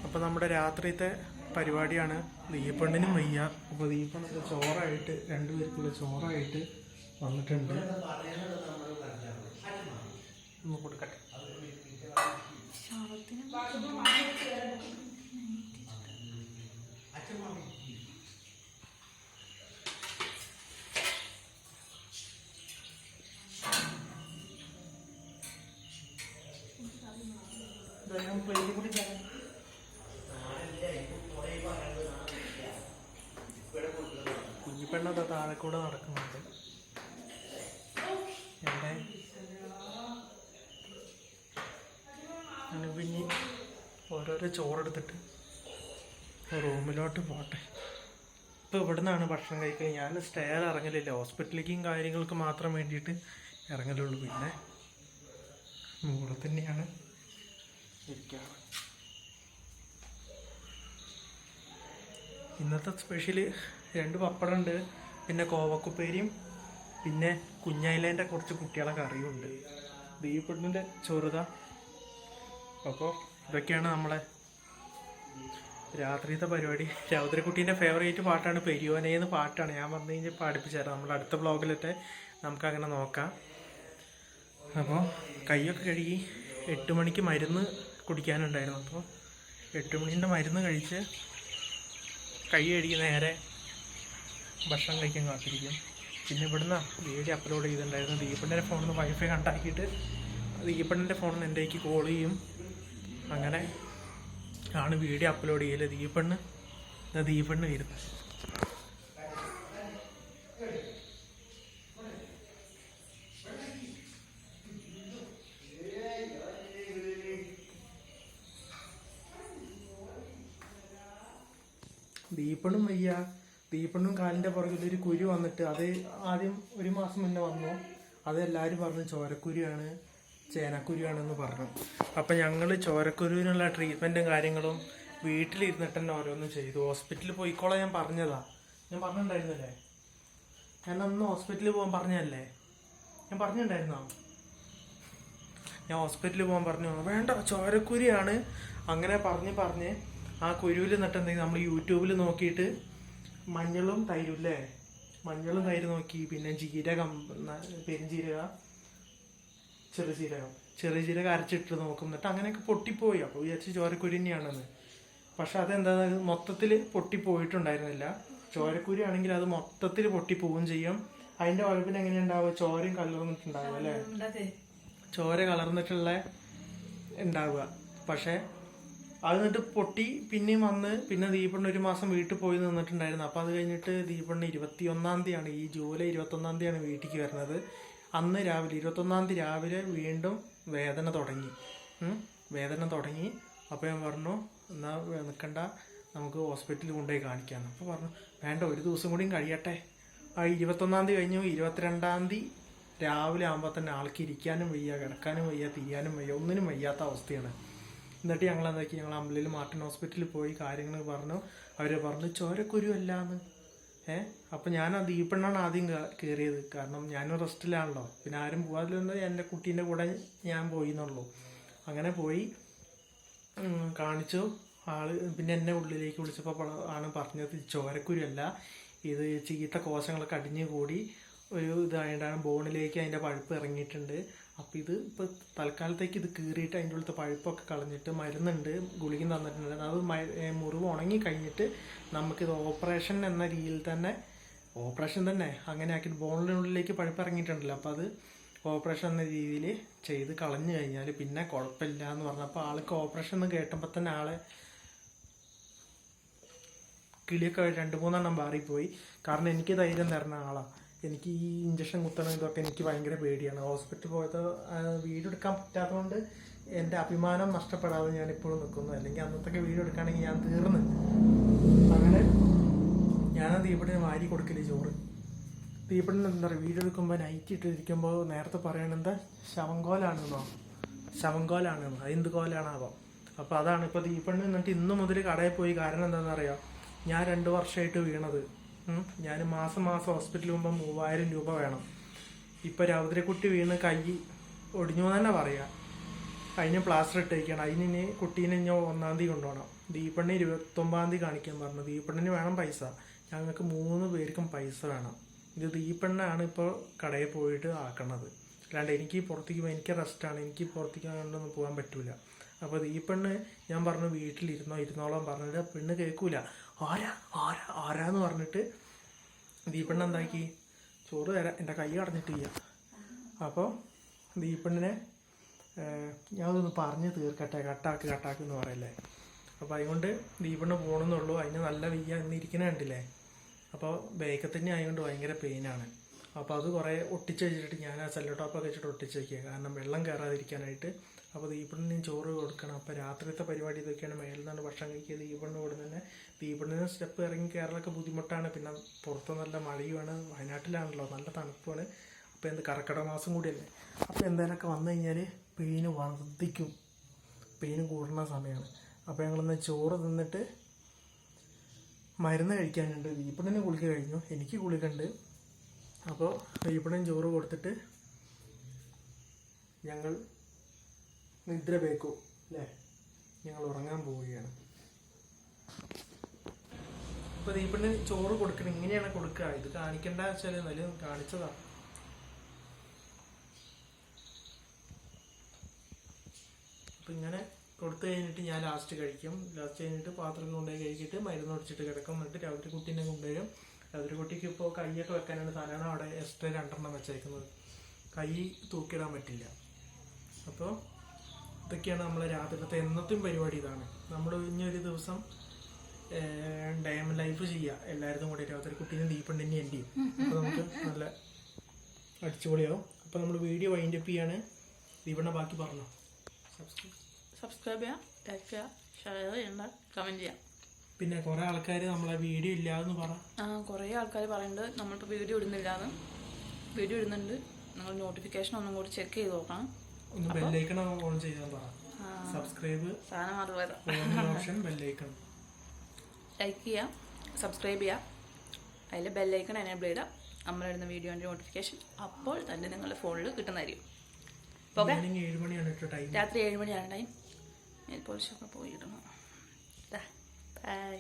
അപ്പോൾ നമ്മുടെ രാത്രിത്തെ പരിപാടിയാണ്. ദീപണ്ണിനും വയ്യ. അപ്പോൾ ദീപണ്ണൊക്കെ ചോറായിട്ട് രണ്ടുപേർക്കുള്ള ചോറായിട്ട് വന്നിട്ടുണ്ട്. ഒന്ന് കൊടുക്കട്ടെ. കുഞ്ഞിപ്പെണ്ണത് താഴെ കൂടെ നടക്കുന്നുണ്ട്. എൻ്റെ പിന്നെ ഓരോരോ ചോറെടുത്തിട്ട് റൂമിലോട്ട് പോട്ടെ. ഇപ്പോൾ ഇവിടെ നിന്നാണ് ഭക്ഷണം കഴിക്കുക. ഞാൻ സ്റ്റെയർ ഇറങ്ങലില്ല, ഹോസ്പിറ്റലിലേക്കും കാര്യങ്ങൾക്ക് മാത്രം വേണ്ടിയിട്ട് ഇറങ്ങലുള്ളൂ. പിന്നെ മുകളിൽ തന്നെയാണ് ഇരിക്കാറ്. ഇന്നത്തെ സ്പെഷ്യല് 2 പപ്പടമുണ്ട്, പിന്നെ കോവക്കുപ്പേരിയും, പിന്നെ കുഞ്ഞൈലേൻ്റെ കുറച്ച് കുട്ടികളെ കറിയുണ്ട്. ദീപണ്ണിൻ്റെ ചെറുത. അപ്പോൾ ഇതൊക്കെയാണ് നമ്മളെ രാത്രിയത്തെ പരിപാടി. രൗദ്രക്കുട്ടീൻ്റെ ഫേവറേറ്റ് പാട്ടാണ് പെരിയോനേന്ന് പാട്ടാണ്. ഞാൻ പറഞ്ഞു കഴിഞ്ഞാൽ പാടിപ്പിച്ചുതരാം. നമ്മൾ അടുത്ത ബ്ലോഗിലത്തെ നമുക്കങ്ങനെ നോക്കാം. അപ്പോൾ കൈയൊക്കെ കഴുകി 8 മണിക്ക് മരുന്ന് കുടിക്കാനുണ്ടായിരുന്നു. അപ്പോൾ 8 മണീൻ്റെ മരുന്ന് കഴിച്ച് കൈ കഴുകി നേരെ ഭക്ഷണം കഴിക്കാൻ കാത്തിരിക്കും. പിന്നെ ഇവിടുന്ന് വീഡിയോ അപ്ലോഡ് ചെയ്തിട്ടുണ്ടായിരുന്നു. ദീപണ്ണിൻ്റെ ഫോണിൽ നിന്ന് വൈഫൈ കണ്ടാക്കിയിട്ട് ദീപണ്ണിൻ്റെ ഫോണിൽ നിന്ന് എൻ്റെക്ക് കോൾ ചെയ്യും. അങ്ങനെ ആണ് വീഡിയോ അപ്ലോഡ് ചെയ്യല്. ദീപണ്ണ് വരുന്നത്. ദീപണ്ണും വയ്യ. ദീപണ്ണും കാലിൻ്റെ പുറകിലൊരു കുരു വന്നിട്ട് അത് ആദ്യം 1 മാസം മുന്നേ വന്നു. അത് എല്ലാവരും പറഞ്ഞു ചോരക്കുരുവാണ്, ചേനക്കുരുവാണെന്ന് പറഞ്ഞു. അപ്പം ഞങ്ങൾ ചോരക്കുരുവിനുള്ള ട്രീറ്റ്മെൻറ്റും കാര്യങ്ങളും വീട്ടിലിരുന്നിട്ട് തന്നെ ഓരോന്നും ചെയ്തു. ഹോസ്പിറ്റലിൽ പോയിക്കോളാം ഞാൻ പറഞ്ഞതാ. ഞാൻ പറഞ്ഞിട്ടുണ്ടായിരുന്നല്ലേ? ഞാൻ അന്ന് ഹോസ്പിറ്റലിൽ പോകാൻ പറഞ്ഞതല്ലേ? ഞാൻ പറഞ്ഞിട്ടുണ്ടായിരുന്നോ? ഞാൻ ഹോസ്പിറ്റലിൽ പോകാൻ പറഞ്ഞു. വേണ്ട, ചോരക്കുരുവാണ്. അങ്ങനെ പറഞ്ഞ് ആ കുരുവിൽ നിന്നിട്ട് എന്തെങ്കിലും നമ്മൾ യൂട്യൂബിൽ നോക്കിയിട്ട് മഞ്ഞളും തൈരും ഇല്ലേ, മഞ്ഞളും തൈര് നോക്കി, പിന്നെ ജീരകം, പെരുംജീരകം, ചെറിയ ജീരകം അരച്ചിട്ട് നോക്കും. എന്നിട്ട് അങ്ങനെയൊക്കെ പൊട്ടിപ്പോയി. അപ്പോൾ വിചാരിച്ച് ചോരക്കുരു തന്നെയാണെന്ന്. പക്ഷെ അതെന്താ, മൊത്തത്തിൽ പൊട്ടിപ്പോയിട്ടുണ്ടായിരുന്നില്ല. ചോരക്കുരു ആണെങ്കിൽ അത് മൊത്തത്തിൽ പൊട്ടിപ്പോവുകയും ചെയ്യും. അതിൻ്റെ കുഴപ്പത്തിന് എങ്ങനെയാണ് ഉണ്ടാവുക? ചോരയും കലർന്നിട്ടുണ്ടാവുക അല്ലേ? ചോര കലർന്നിട്ടുള്ള ഉണ്ടാവുക. പക്ഷെ അത് എന്നിട്ട് പൊട്ടി പിന്നെയും വന്ന് പിന്നെ ദീപണ്ണ് 1 മാസം വീട്ടിൽ പോയി നിന്നിട്ടുണ്ടായിരുന്നു. അപ്പോൾ അത് കഴിഞ്ഞിട്ട് ദീപണ്ണ് 21-ാം തീയതിയാണ്, ഈ ജൂലൈ 21-ാം തീയതിയാണ് വീട്ടിലേക്ക് വരുന്നത്. അന്ന് രാവിലെ 21-ാം തീയതി രാവിലെ വീണ്ടും വേദന തുടങ്ങി. അപ്പോൾ ഞാൻ പറഞ്ഞു, എന്നാൽ നിൽക്കണ്ട, നമുക്ക് ഹോസ്പിറ്റലിൽ കൊണ്ടുപോയി കാണിക്കാമെന്ന്. അപ്പോൾ പറഞ്ഞു വേണ്ട, 1 ദിവസം കൂടിയും കഴിയട്ടെ. ആ 21-ാം തീയതി കഴിഞ്ഞു. 22-ാം തീയതി രാവിലെ ആകുമ്പോൾ തന്നെ ആൾക്ക് ഇരിക്കാനും വയ്യ, കിടക്കാനും വയ്യ, തിരിയാനും വയ്യ, ഒന്നിനും വയ്യാത്ത അവസ്ഥയാണ്. എന്നിട്ട് ഞങ്ങൾ എന്താക്കി, ഞങ്ങൾ അമ്പലയിൽ മാർട്ടിൻ ഹോസ്പിറ്റലിൽ പോയി കാര്യങ്ങൾ പറഞ്ഞു. അവർ പറഞ്ഞു ചോരക്കുരു അല്ലാന്ന്. അപ്പം ഞാൻ ആ ദീപണ്ണാണ് ആദ്യം കയറിയത്. കാരണം ഞാനും റെസ്റ്റിലാണല്ലോ, പിന്നെ ആരും പോകാതിരുന്നത് എൻ്റെ കുട്ടീൻ്റെ കൂടെ ഞാൻ പോയി എന്നുള്ളൂ. അങ്ങനെ പോയി കാണിച്ചു ആള്. പിന്നെ എന്നെ ഉള്ളിലേക്ക് വിളിച്ചപ്പോൾ ആണ് പറഞ്ഞത് ചോരക്കുരു അല്ല, ഇത് ചീത്ത കോശങ്ങളൊക്കെ അടിഞ്ഞു കൂടി ഒരു ഇതായിട്ടാണ് ബോണിലേക്ക് അതിൻ്റെ പഴുപ്പ് ഇറങ്ങിയിട്ടുണ്ട്. അപ്പോൾ ഇത് ഇപ്പോൾ തൽക്കാലത്തേക്ക് ഇത് കീറിയിട്ട് അതിൻ്റെ ഉള്ളത്തെ പഴുപ്പൊക്കെ കളഞ്ഞിട്ട് മരുന്നുണ്ട്, ഗുളിക തന്നിട്ടുണ്ട്. അത് മുറിവ് ഉണങ്ങി കഴിഞ്ഞിട്ട് നമുക്കിത് ഓപ്പറേഷൻ എന്ന രീതിയിൽ തന്നെ, ഓപ്പറേഷൻ തന്നെ അങ്ങനെ ആക്കിയിട്ട് ബോണിനുള്ളിലേക്ക് പഴുപ്പ് ഇറങ്ങിയിട്ടുണ്ടല്ലോ, അപ്പോൾ അത് ഓപ്പറേഷൻ എന്ന രീതിയിൽ ചെയ്ത് കളഞ്ഞു കഴിഞ്ഞാൽ പിന്നെ കുഴപ്പമില്ല എന്ന് പറഞ്ഞപ്പോൾ ആൾക്ക് ഓപ്പറേഷൻ എന്ന് കേട്ടപ്പോൾ തന്നെ ആളെ കിളിയൊക്കെ 2-3 മാറിപ്പോയി. കാരണം എനിക്ക് ധൈര്യം തരുന്ന ആളാണ്. എനിക്ക് ഈ ഇഞ്ചക്ഷൻ കുത്തണം ഇതൊക്കെ എനിക്ക് ഭയങ്കര പേടിയാണ്. ഹോസ്പിറ്റലിൽ പോയത് വീഡിയോ എടുക്കാൻ പറ്റാത്തതുകൊണ്ട് എൻ്റെ അഭിമാനം നഷ്ടപ്പെടാതെ ഞാൻ ഇപ്പോഴും നിൽക്കുന്നു. അല്ലെങ്കിൽ അന്നത്തൊക്കെ വീഡിയോ എടുക്കുകയാണെങ്കിൽ ഞാൻ തീർന്ന്. അങ്ങനെ ഞാനത് ദീപണ്ണിന് വാരി കൊടുക്കില്ല ചോറ്. ദീപണ്ണിന് എന്താ പറയുക, വീഡിയോ എടുക്കുമ്പോൾ നൈറ്റ് ഇട്ടിരിക്കുമ്പോൾ നേരത്തെ പറയണെന്താ ശവങ്കോലാണെന്നോ, ശവങ്കോലാണെന്നോ, എന്ത് കോലാണാവാം. അപ്പോൾ അതാണ് ഇപ്പോൾ ദീപണ്ണ് എന്നിട്ട് ഇന്ന് മുതൽ കടയിൽ പോയി. കാരണം എന്താണെന്ന് അറിയാം, ഞാൻ 2 വർഷമായിട്ട് വീണത്. ഞാൻ മാസം ഹോസ്പിറ്റലിൽ പോകുമ്പോൾ 3000 രൂപ വേണം. ഇപ്പോൾ രൗദ്രക്കുട്ടി വീണ് കൈ ഒടിഞ്ഞു തന്നെ പറയാം. അതിന് പ്ലാസ്റ്റർ ഇട്ടേക്കാണ്. അതിന് കുട്ടീനെ ഇനി 1-ാം തീയതി കൊണ്ടുപോകണം. ദീപണ്ണി 29-ാം തീയതി കാണിക്കാൻ പറഞ്ഞു. ദീപണ്ണിന് വേണം പൈസ. ഞങ്ങൾക്ക് 3 പേർക്കും പൈസ വേണം. ഇത് ദീപണ്ണാണ് ഇപ്പോൾ കടയിൽ പോയിട്ട് ആക്കണത്. അല്ലാണ്ട് എനിക്ക് പുറത്തേക്ക് എനിക്ക് റെസ്റ്റാണ്, എനിക്ക് പുറത്തേക്ക് കൊണ്ടൊന്നും പോകാൻ പറ്റൂല. അപ്പോൾ ദീപണ്ണ് ഞാൻ പറഞ്ഞു ഇരുന്നോളാൻ പറഞ്ഞിട്ട് പെണ്ണ് കേൾക്കൂല. ആരാന്ന് പറഞ്ഞിട്ട് ദീപണ്ണ എന്താക്കി, ചോറ് തരാം, എൻ്റെ കൈ അടഞ്ഞിട്ട് ചെയ്യാം. അപ്പോൾ ദീപണ്ണിനെ ഞാനതൊന്ന് പറഞ്ഞ് തീർക്കട്ടെ, കട്ടാക്ക് എന്ന് പറയല്ലേ. അപ്പോൾ അതുകൊണ്ട് ദീപണ്ണ് പോകണമെന്നുള്ളൂ. അതിന് നല്ല വയ്യ എന്നിരിക്കണ കണ്ടില്ലേ. അപ്പോൾ ബേക്കൽ തന്നെ ആയതുകൊണ്ട് ഭയങ്കര പെയിനാണ്. അപ്പോൾ അത് കുറേ ഒട്ടിച്ച് വെച്ചിട്ട് ഞാൻ ആ സെല്ലോ ടോപ്പൊക്കെ വെച്ചിട്ട് ഒട്ടിച്ച് വയ്ക്കുക, കാരണം വെള്ളം കയറാതിരിക്കാനായിട്ട്. അപ്പോൾ ദീപണ്ണിന് ചോറ് കൊടുക്കണം. അപ്പോൾ രാത്രിയത്തെ പരിപാടി ഇതൊക്കെയാണ്. മേലിൽ നിന്നാണ് ഭക്ഷണം കഴിക്കുക. ദീപണ്ണ് കൂടെ തന്നെ ദീപണ്ണിന് സ്റ്റെപ്പ് ഇറങ്ങി കയറലൊക്കെ ബുദ്ധിമുട്ടാണ്. പിന്നെ പുറത്ത് നല്ല മഴയുമാണ്, വയനാട്ടിലാണല്ലോ, നല്ല തണുപ്പാണ്. അപ്പോൾ കർക്കിടക മാസം കൂടിയല്ലേ. അപ്പോൾ എന്തായാലൊക്കെ വന്നു കഴിഞ്ഞാൽ പെയിന് വർദ്ധിക്കും, പെയിന് കൂടുന്ന സമയമാണ്. അപ്പോൾ ഞങ്ങളൊന്ന് ചോറ് തിന്നിട്ട് മരുന്ന് കഴിക്കാനുണ്ട്. ദീപണ്ണിന് ഗുളിക കഴിഞ്ഞു, എനിക്ക് ഗുളികയുണ്ട്. അപ്പോൾ ദീപണ്ണൻ ചോറ് കൊടുത്തിട്ട് ഞങ്ങൾ നിദ്ര പേക്കും അല്ലേ, ഞങ്ങൾ ഉറങ്ങാൻ പോവുകയാണ്. അപ്പോൾ ദീപണ്ണന് ചോറ് കൊടുക്കണം. ഇങ്ങനെയാണ് കൊടുക്കുക. ഇത് കാണിക്കണ്ട വെച്ചാൽ നല്ല കാണിച്ചതാണ്. അപ്പം ഇങ്ങനെ കൊടുത്തു കഴിഞ്ഞിട്ട് ഞാൻ ലാസ്റ്റ് കഴിക്കും. ലാസ്റ്റ് കഴിഞ്ഞിട്ട് പാത്രം കൊണ്ടുപോയി കഴിച്ചിട്ട് മരുന്ന് ഒടിച്ചിട്ട് കിടക്കും. എന്നിട്ട് രാത്രി കുട്ടീനെ കൊണ്ടുവരും. രാത്രി കുട്ടിക്ക് ഇപ്പോൾ കൈയൊക്കെ വെക്കാനാണ് സാധാരണ അവിടെ എക്സ്ട്രാ 2 വെച്ചേക്കുന്നത്. കൈ തൂക്കിയിടാൻ പറ്റില്ല. അപ്പോൾ ഇതൊക്കെയാണ് നമ്മളെ രാത്രിയിലത്തെ എന്നത്തെയും പരിപാടി. ഇതാണ് നമ്മൾ ഇനിയൊരു ദിവസം ഡൈം ലൈഫ് ചെയ്യുക എല്ലാവരും കൂടെ. രാത്രി കുട്ടീനെ ദീപണ്ണിനെ എൻ്റെയും. അപ്പോൾ നമുക്ക് നല്ല അടിച്ചുപൊളിയാവും. അപ്പോൾ നമ്മൾ വീഡിയോ വൈൻഡപ്പ് ചെയ്യാണ്. ദീപണ്ണ ബാക്കി പറഞ്ഞോ. സബ്സ്ക്രൈബ് ചെയ്യുക, ലൈക്ക് ചെയ്യുക, ഷെയർ ചെയ്യണ്ട, കമൻറ്റ് ചെയ്യാം. പിന്നെ കുറേ ആൾക്കാർ നമ്മളെ വീഡിയോ ഇല്ലാതെന്ന് പറ. കുറേ ആൾക്കാർ പറയുന്നുണ്ട് നമ്മളിപ്പോൾ വീഡിയോ ഇടുന്നില്ലാന്ന്. വീഡിയോ ഇടുന്നുണ്ട്, നിങ്ങൾ നോട്ടിഫിക്കേഷൻ ഒന്നും കൂടി ചെക്ക് ചെയ്ത് നോക്കണം. ഒന്ന് ബെല്ലൈക്കൺ ഓൺ ചെയ്താൽ പറ. സബ്സ്ക്രൈബ് സാധനം അതുപോലെ ഓപ്ഷൻ ബെല്ലൈക്കൺ ലൈക്ക് ചെയ്യുക, സബ്സ്ക്രൈബ് ചെയ്യുക, അതിൽ ബെല്ലൈക്കൺ എനേബിൾ ചെയ്താൽ നമ്മളിടുന്ന വീഡിയോൻ്റെ നോട്ടിഫിക്കേഷൻ അപ്പോൾ തന്നെ നിങ്ങളുടെ ഫോണിൽ കിട്ടുന്നതായിരിക്കും. ഓക്കെ, 7 മണിയാണ് ടൈം. രാത്രി 7 മണിയാണ് ടൈം. നെയിൽ പോളിഷൊക്കെ പോയി ഇടണം. ബൈ.